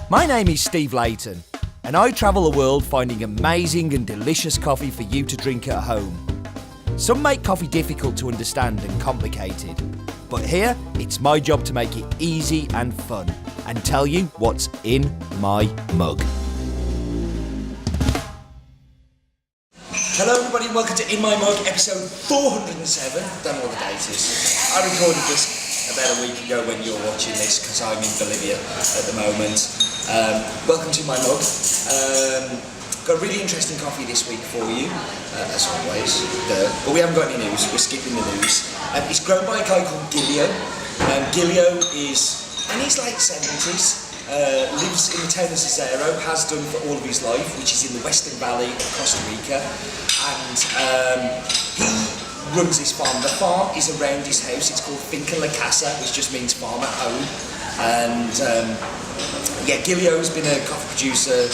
My name is Steve Layton, and I travel the world finding amazing and delicious coffee for you to drink at home. Some make coffee difficult to understand and complicated, but here it's my job to make it easy and fun and tell you what's in my mug. Hello everybody and welcome to In My Mug episode 407. Don't know what the date is. I recorded this about a week ago when you're watching this because I'm in Bolivia at the moment. Welcome to My Mug. Got a really interesting coffee this week for you, as always. But we haven't got any news, we're skipping the news. It's grown by a guy called Gillio. Gillio is in his late 70s. Lives in the town of Zarcero, has done for all of his life, which is in the Western Valley of Costa Rica, and he runs this farm. The farm is around his house. It's called Finca La Casa, which just means farm at home. And Gillio's been a coffee producer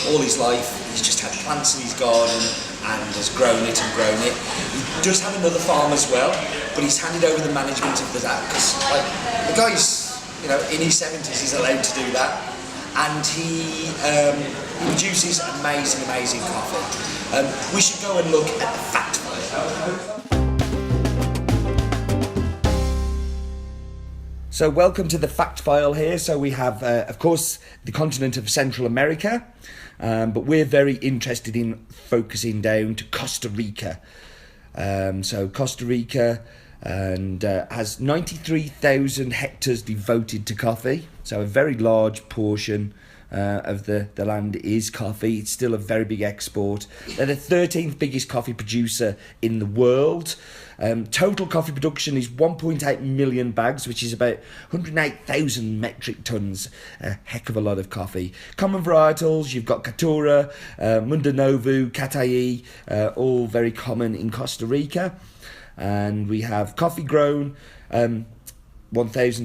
all his life. He's just had plants in his garden and has grown it and grown it. He does have another farm as well, but he's handed over the management of that because the guy's, in his 70s, he's allowed to do that, and he produces amazing coffee. We should go and look at the fact file. So welcome to the fact file here. So we have, of course, the continent of Central America, but we're very interested in focusing down to Costa Rica. So Costa Rica has 93,000 hectares devoted to coffee, so a very large portion of the land is coffee. It's still a very big export. They're the 13th biggest coffee producer in the world. Total coffee production is 1.8 million bags, which is about 108,000 metric tons. A heck of a lot of coffee. Common varietals, you've got Caturra, Mundanovu, Cataí, all very common in Costa Rica. And we have coffee grown 1,000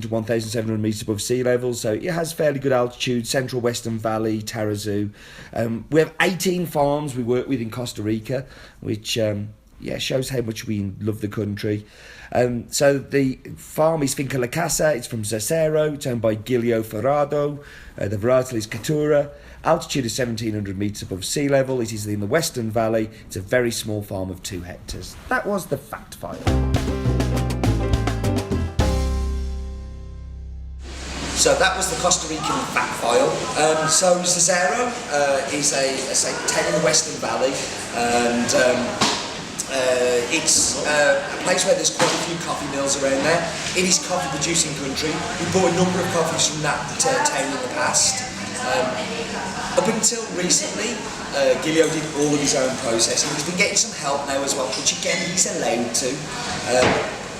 to 1,700 metres above sea level, so it has fairly good altitude. Central Western Valley, Tarrazú. We have 18 farms we work with in Costa Rica, which shows how much we love the country. So the farm is Finca La Casa. It's from Zarcero. It's owned by Gillio Ferraro. The varietal is Caturra. Altitude is 1,700 metres above sea level. It is in the Western Valley. It's a very small farm of 2 hectares. That was the fact file. So that was the Costa Rican fact file. So Zarcero is a town in the Western Valley, and it's a place where there's quite a few coffee mills around there. It is coffee producing country. We bought a number of coffees from that town in the past. Up until recently, Gillio did all of his own processing. He's been getting some help now as well, which again he's allowed to.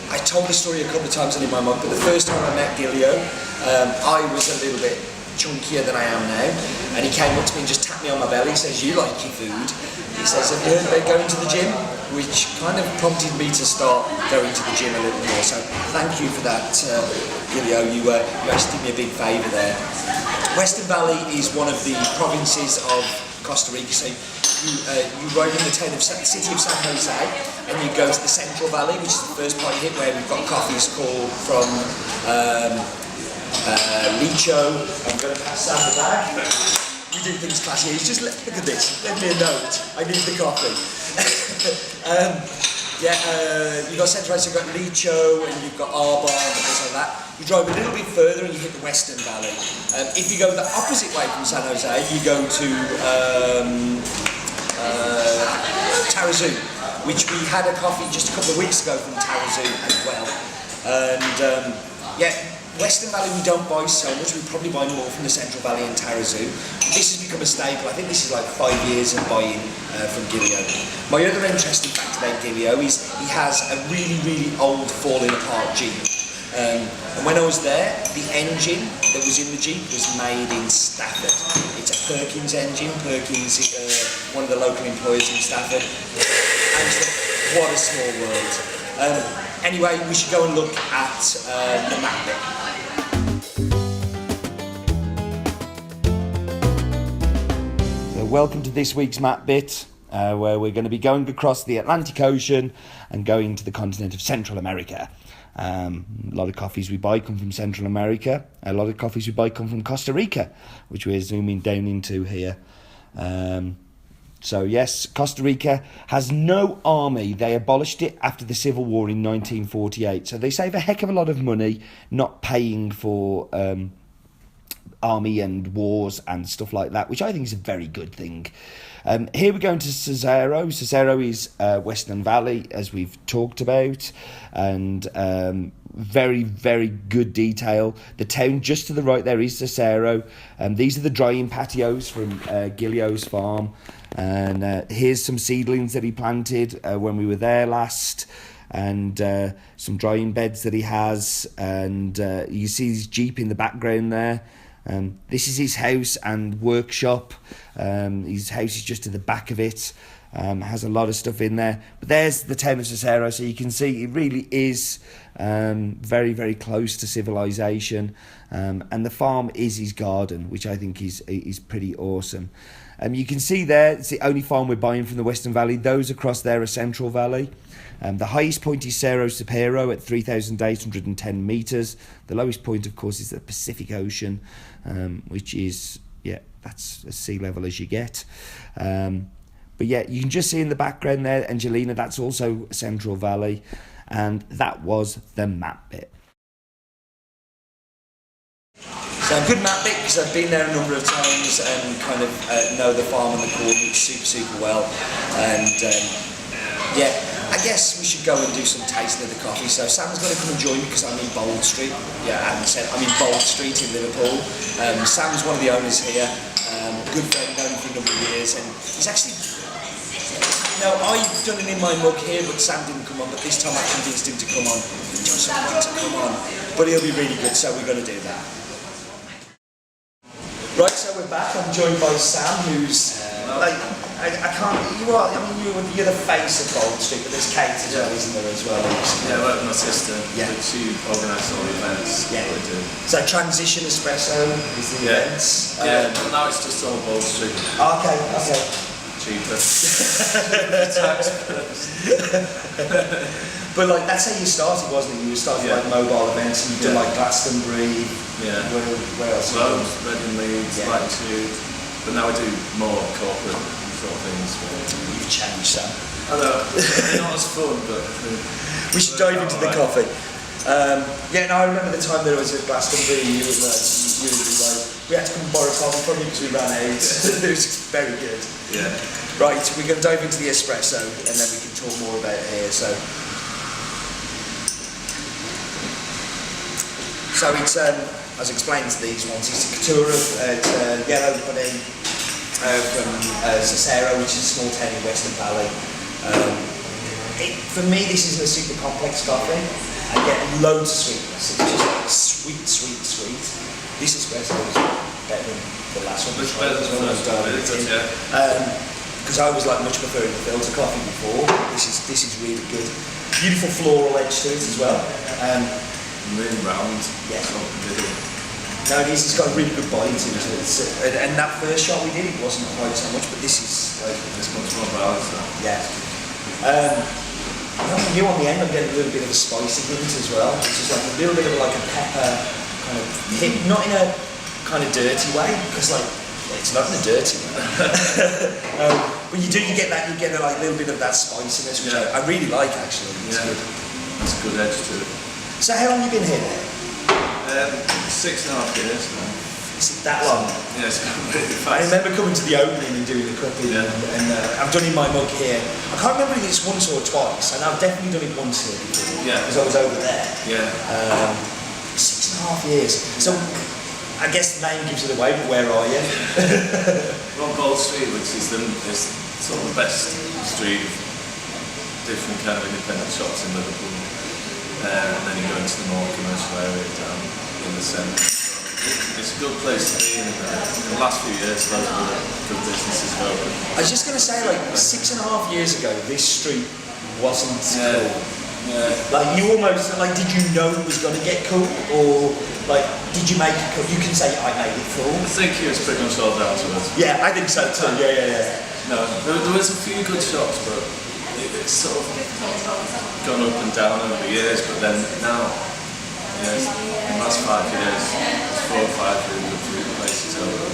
I told the story a couple of times in my mug, but the first time I met Gillio, I was a little bit chunkier than I am now, and he came up to me and just tapped me on my belly. He says, "You like your food?" He says, "Have you heard about going to the gym?" Which kind of prompted me to start going to the gym a little more. So thank you for that, Gillio. You actually did me a big favour there. Western Valley is one of the provinces of Costa Rica. So you ride in the town of city of San Jose, and you go to the Central Valley, which is the first part you hit, where we've got coffees called from Licho. I'm going to pass Sam the bag. We do things classy. Just look at this. Let me a note. I need the coffee. You've got Central Valley, so you've got Licho, and you've got Arba, and things like that. You drive a little bit further and you hit the Western Valley. If you go the opposite way from San Jose, you go to Tarrazú, which we had a coffee just a couple of weeks ago from Tarrazú as well. And Western Valley we don't buy so much. We probably buy more from the Central Valley and Tarrazú. This has become a staple. I think this is like 5 years of buying from Gillio. My other interesting fact about Gillio is he has a really old falling apart Jeep. And when I was there, the engine that was in the Jeep was made in Stafford. It's a Perkins engine. Perkins is one of the local employers in Stafford. And what a small world. Anyway, we should go and look at the map bit. So welcome to this week's map bit, where we're going to be going across the Atlantic Ocean and going to the continent of Central America. A lot of coffees we buy come from Central America. A lot of coffees we buy come from Costa Rica, which we're zooming down into here. So yes, Costa Rica has no army. They abolished it after the Civil War in 1948. So they save a heck of a lot of money not paying for army and wars and stuff like that, which I think is a very good thing. Here we're going to Zarcero. Zarcero is Western Valley, as we've talked about, and very, very good detail. The town just to the right there is Zarcero. These are the drying patios from Gillio's farm, and here's some seedlings that he planted when we were there last, and some drying beds that he has, and you see his Jeep in the background there. This is his house and workshop. His house is just to the back of it. Has a lot of stuff in there. But there's the town of Zarcero, so you can see it really is very, very close to civilization. And the farm is his garden, which I think is pretty awesome. You can see there, it's the only farm we're buying from the Western Valley. Those across there are Central Valley. The highest point is Cerro Zapero at 3,810 metres. The lowest point, of course, is the Pacific Ocean, which is, that's as sea level as you get. But yeah, you can just see in the background there, Angelina, that's also Central Valley. And that was the map bit. So a good map bit, because I've been there a number of times and kind of know the farm and the coordinates super, super well. And I guess we should go and do some tasting of the coffee. So Sam's going to come and join me because I'm in Bold Street. Yeah, I haven't said I'm in Bold Street in Liverpool. Sam's one of the owners here. Good friend, known him for a number of years, and he's actually. I've done it in my mug here, but Sam didn't come on. But this time I convinced him to come on. He just wanted to come on, but he'll be really good. So we're going to do that. Right, so we're back. I'm joined by Sam, who's I can't. You're the face of Bold Street, but there's Kate as well, isn't there, as well? Yeah, I work with my sister. Yeah. She organises all the events. Yeah. We do. So Transition Espresso is the events. Yeah, but now it's just all Bold Street. Okay. Cheaper. Tax first. But that's how you started, wasn't it? You started mobile events, and you did Glastonbury. Yeah. Where else? Loads, Reading, Leeds, Latitude. But now I do more corporate sort of things. You've changed, Sam. I know. It's not as fun, but we should dive into the coffee. I remember the time that I was at Glastonbury. You were we had to come and borrow coffee from you because we ran out. It was very good. Yeah. Right, we're going to dive into the espresso, and then we can talk more about it here. So it's as explained to these ones, it's a Caturra, yellow pudding from Zarcero, which is a small town in Western Valley. For me, this isn't a super complex coffee. I get loads of sweetness. It's just sweet. This espresso is better than the last one. Much better than the first one, because I was much preferring the filter coffee before. This is really good. Beautiful floral edge to it as well. Really round. Yeah. No, it's got a really good bite to it. And that first shot we did, it wasn't quite so much, but this is it's much more balanced now. Yeah. Nothing new on the end. I'm getting a little bit of a spicy hint as well. It's just a little bit of a pepper kind of hit, not in a kind of dirty way, because it's not in a dirty way. But you get that. You get a little bit of that spiciness, which I really like actually. It's good. It's a good edge to it. So how long have you been here now? 6.5 years now. Is it that long? Yeah, it's gone really fast. I remember coming to the opening and doing the cooking, and I've done it in my mug here. I can't remember if it's once or twice, and I've definitely done it once here before, because I was over there. Yeah. 6.5 years. So I guess the name gives it away, but where are you? We're on Bold Street, which is sort of the best street of different kind of independent shops in Liverpool. And then you go into the more commercial area down in the centre. It's a good place to be in the last few years. Loads of other good businesses have opened. I was just going to say, 6.5 years ago, this street wasn't cool. Yeah. You almost did you know it was going to get cool, or did you make it cool? You can say I made it cool. I think it was pretty much all down to us. Yeah, I think so too. Yeah. No, there was a few good shops, but it it's sort of gone up and down over the years, but then now, in the last 5 years, it's 4 or 5 really good food places over.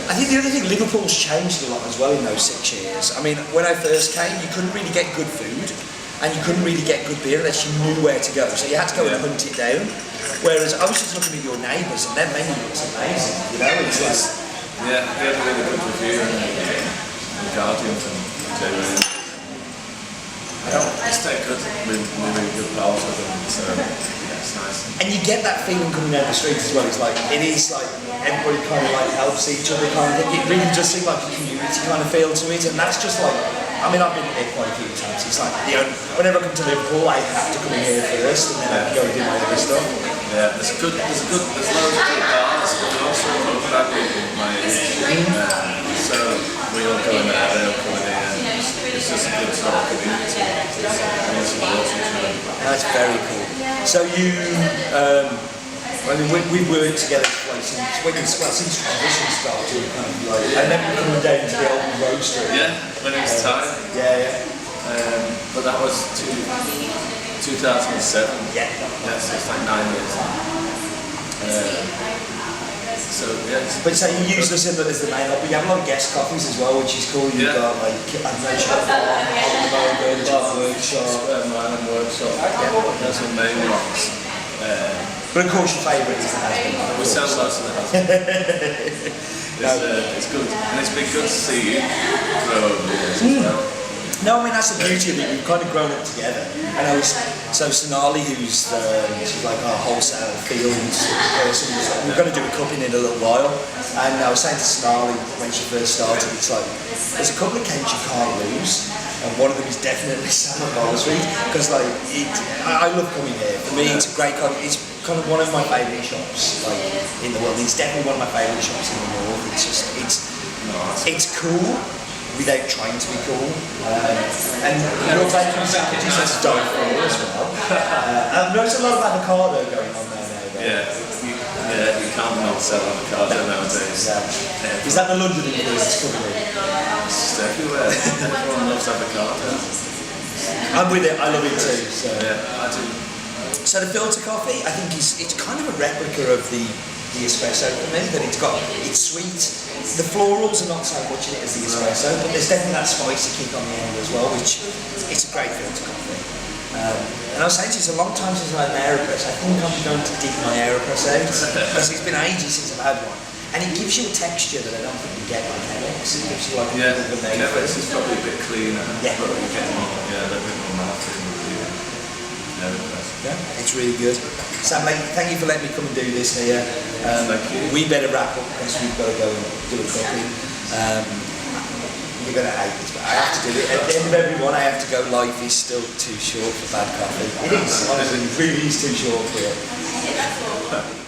I think the other thing, Liverpool's changed a lot as well in those 6 years. I mean, when I first came, you couldn't really get good food, and you couldn't really get good beer unless you knew where to go. So you had to go and hunt it down. Whereas I was just looking at your neighbours, and their menu looks amazing. You know, it's like, yeah, they had a really good review in the Guardian from Jay. It's that good. We're really good pals with them, so yeah, it's nice. and you get that feeling coming down the streets as well. It's like, it is like everybody kind of like helps each other kind of thing. It really does seem like a community kind of feel to it, and that's just like, I mean, I've been here quite a few times. It's like, whenever I come to Liverpool, I have to come in here first, and then I can go and do my other stuff. Yeah, there's loads of good bars, but also a lot of bad people my age. So we all go in there, they all come in here. It's just a good sort of community. That's very cool. So you, I mean, we've worked together since transition started, kind of like, I remember coming down to the old roastery. Yeah, when it was time. Yeah. But that was 2007. Yeah. So it's like 9 years. So yeah. But so you use this as the main hub. We have a lot of guest coffees as well, which is cool. You've got like, I don't know, Chef on the Moment, Workshop, Island Workshop. Those are the main ones. But of course your favourite is the husband. We sell lots of the husband. It's good, and it's been good to see you grow over the years as well. No, I mean, that's the beauty of it. We've kind of grown up together. And I was, so Sonali, who's she's like our wholesale fields person, was like, we're going to do a cupping in a little while. And I was saying to Sonali when she first started, it's like, there's a couple of cakes you can't lose. And one of them is definitely Salmon Bowl Street, because like, I love coming here. For me, it's a great kind of, it's kind of one of my favourite shops like in the world. It's definitely one of my favourite shops in the north. It's just, it's cool without trying to be cool. And your bacon sandwiches are done for as well. I've noticed a lot of avocado going on there now. Yeah, you can't not sell avocado nowadays. Is that the London influence coming in? It's just everywhere. Everyone loves avocado. I'm with it, I love it too. So. Yeah, I do. So the filter coffee, I think it's kind of a replica of the espresso for me, that it's sweet. The florals are not so much in it as the espresso, but there's definitely that spicy kick on the end as well, which it's a great filter coffee. And I was saying to you, it's a long time since I've had an AeroPress. I think I'm going to dig my AeroPress out, because it's been ages since I've had one. And it gives you a texture that I don't think you get like Chemex. It gives you like a bit of a name. Chemex is probably a bit cleaner, yeah. But you get more, a little bit more Martin with the AeroPress. Yeah, it's really good. Sam, thank you for letting me come and do this here. Thank you. We better wrap up because we've got to go and do a cooking. You're going to hate this, but I have to do it. At the end of every one, I have to go, life is still too short for bad coffee. It is, honestly, it really is too short for it.